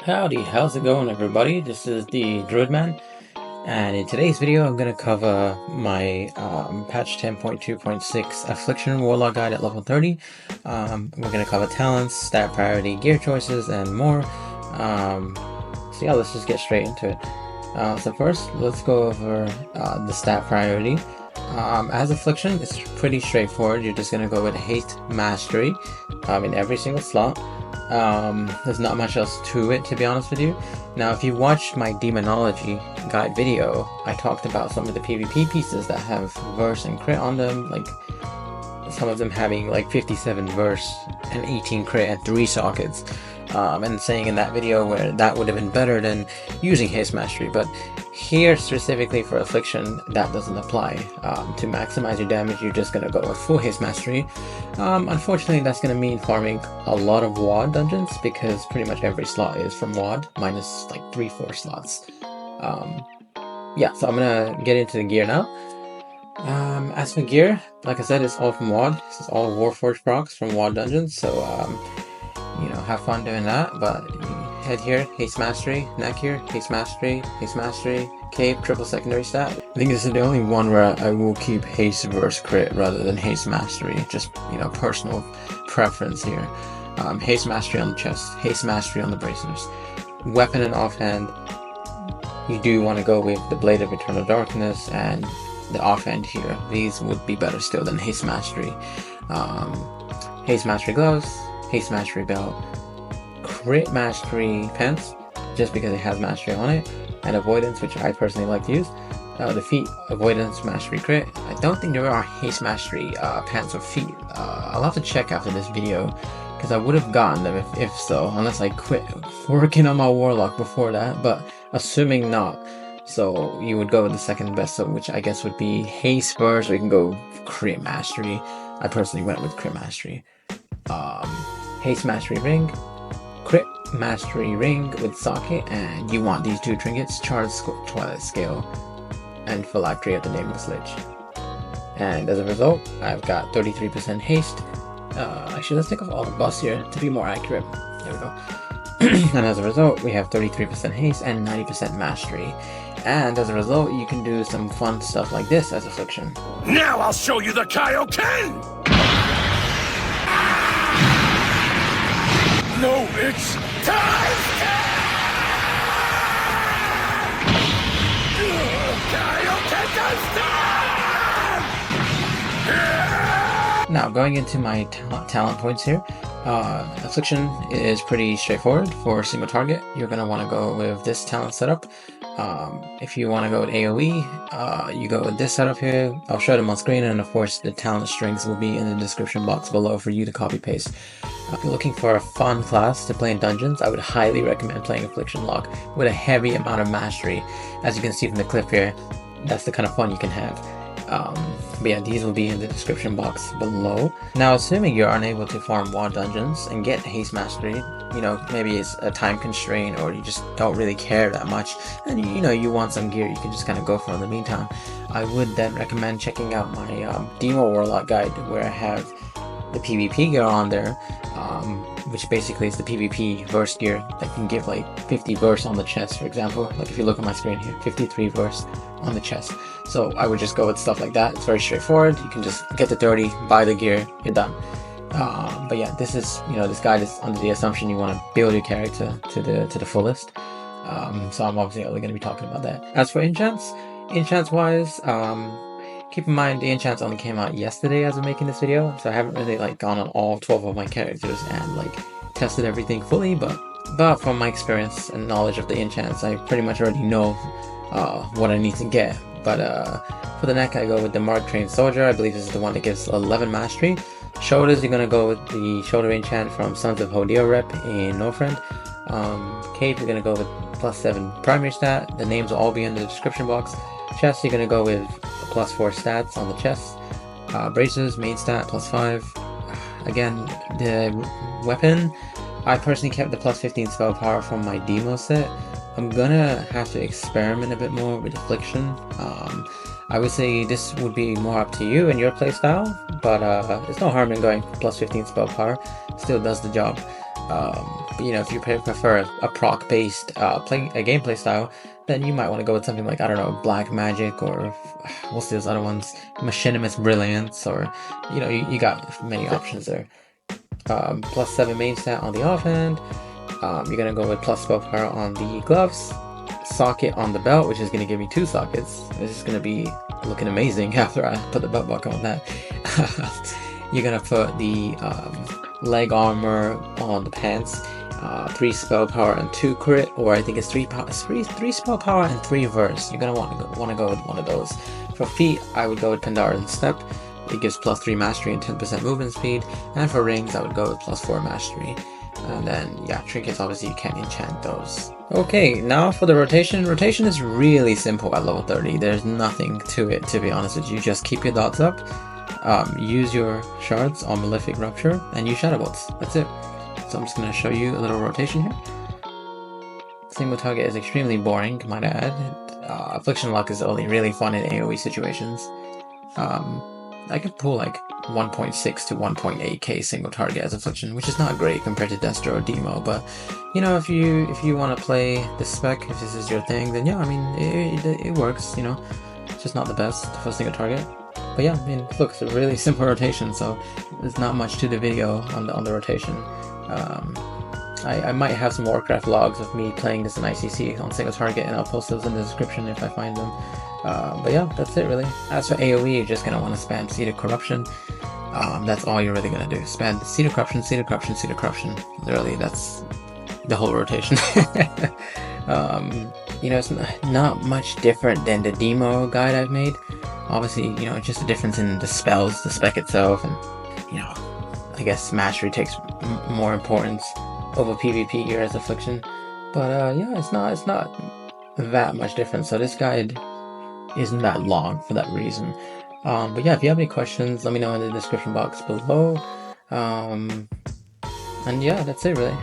Howdy, how's it going everybody? This is the Druidman, and in today's video I'm going to cover my patch 10.2.6 Affliction Warlock guide at level 30. We're going to cover talents, stat priority, gear choices, and more. So yeah, let's just get straight into it. So first, let's go over the stat priority. As Affliction, it's pretty straightforward. You're just going to go with Haste Mastery in every single slot. There's not much else to it, to be honest with you. Now, if you watched my Demonology guide video, I talked about some of the PvP pieces that have verse and crit on them, like some of them having like 57 verse and 18 crit and 3 sockets, and saying in that video where that would have been better than using Haste Mastery, but here specifically for Affliction that doesn't apply. To maximize your damage, you're just going to go with full Haste Mastery. Unfortunately, that's going to mean farming a lot of WoD dungeons, because pretty much every slot is from WoD, minus like 3-4 slots. Yeah, so I'm going to get into the gear now. As for gear, like I said, it's all from WoD. This is all Warforged procs from WoD Dungeons, so you know, have fun doing that. But head here, Haste Mastery, neck here, Haste Mastery, cape, triple secondary stat. I think this is the only one where I will keep Haste versus crit rather than Haste Mastery, just, you know, personal preference here. Haste Mastery on the chest, Haste Mastery on the bracers. Weapon and offhand, you do want to go with the Blade of Eternal Darkness and the offhand here. These would be better still than Haste Mastery. Haste Mastery gloves, Haste Mastery belt, Crit Mastery pants, just because it has Mastery on it, and Avoidance, which I personally like to use. The feet, Avoidance, Mastery, Crit. I don't think there are Haste Mastery pants or feet. I'll have to check after this video, because I would have gotten them if so, unless I quit working on my Warlock before that, but assuming not. So you would go with the second best, so which I guess would be Haste first, or you can go Crit Mastery. I personally went with Crit Mastery. Haste Mastery ring, Crit Mastery ring with socket, and you want these 2 trinkets, Charred Twilight Scale and Phylactery at the Nameless Lich. And as a result, I've got 33% haste. Actually, let's take off all the buffs here to be more accurate. There we go. And as a result, we have 33% haste and 90% mastery. And as a result, you can do some fun stuff like this as Affliction. Now I'll show you the Kaioken! No, it's time! Kaioken does that! Now, going into my talent points here, Affliction is pretty straightforward. For a single target, you're going to want to go with this talent setup. If you want to go with AOE, you go with this setup here. I'll show them on screen, and of course the talent strings will be in the description box below for you to copy paste. If you're looking for a fun class to play in dungeons, I would highly recommend playing Affliction Lock with a heavy amount of mastery. As you can see from the clip here, that's the kind of fun you can have. But yeah, these will be in the description box below. Now, assuming you're unable to farm WoD dungeons and get Haste Mastery, you know, maybe it's a time constraint, or you just don't really care that much, and you know, you want some gear you can just kind of go for in the meantime, I would then recommend checking out my Demo Warlock guide, where I have the PvP gear on there, which basically is the PvP verse gear that can give like 50 verse on the chest, for example. Like if you look at my screen here, 53 verse on the chest. So I would just go with stuff like that. It's very straightforward. You can just get the 30, buy the gear, you're done. But yeah, this is, you know, this guide is under the assumption you want to build your character to the fullest. So I'm obviously only going to be talking about that. As for enchants wise, keep in mind the enchants only came out yesterday as of making this video, so I haven't really like gone on all 12 of my characters and like tested everything fully, but from my experience and knowledge of the enchants, I pretty much already know what I need to get. But for the neck, I go with the Mark Trained Soldier. I believe this is the one that gives 11 mastery. Shoulders, you're gonna go with the Shoulder enchant from Sons of Hodeo rep in Northrend. Cape, you're gonna go with +7 primary stat. The names will all be in the description box. Chest, you're gonna go with +4 stats on the chest. Bracers, main stat, +5. Again, the weapon, I personally kept the +15 spell power from my demo set. I'm gonna have to experiment a bit more with Affliction. I would say this would be more up to you and your playstyle, but there's no harm in going +15 spell power. Still does the job. you know, if you prefer a proc-based gameplay style, then you might want to go with something like, I don't know, Black Magic, or what's those other ones, Machinimus Brilliance, or, you know, you got many options there. +7 main stat on the offhand. You're gonna go with plus spell power on the gloves, socket on the belt, which is gonna give me 2 sockets. This is gonna be looking amazing after I put the belt buckle on that. You're gonna put the leg armor on the pants, 3 spell power and 2 crit, or I think it's 3 spell power and 3 verse. You're gonna want to go with one of those. For feet, I would go with Pendant and Step. It gives +3 mastery and 10% movement speed. And for rings, I would go with +4 mastery. And then, yeah, trinkets, obviously you can't enchant those. Okay, now for the rotation. Rotation is really simple at level 30. There's nothing to it, to be honest with you. Just keep your dots up, use your shards on Malefic Rupture, and use Shadow Bolts. That's it. So I'm just going to show you a little rotation here. Single target is extremely boring, might I add. Affliction Luck is only really fun in AOE situations. I could pull like 1.6 to 1.8k single target as Affliction, which is not great compared to Destro or Demo, but you know, if you want to play this spec, if this is your thing, then yeah, I mean, it works, you know. It's just not the best for single target. But yeah, I mean, look, it's a really simple rotation, so there's not much to the video on the rotation. I might have some Warcraft logs of me playing this in ICC on single target, and I'll post those in the description if I find them. But yeah, that's it really. As for AoE, you're just going to want to spam Seed of Corruption. That's all you're really going to do. Spam Seed of Corruption, Seed of Corruption, Seed of Corruption. Literally, that's the whole rotation. You know, it's not much different than the demo guide I've made. Obviously, you know, just a difference in the spells, the spec itself, and, you know, I guess mastery takes more importance over PvP here as Affliction. But yeah, it's not that much different. So this guide isn't that long for that reason. But yeah, if you have any questions, let me know in the description box below. And yeah, that's it really.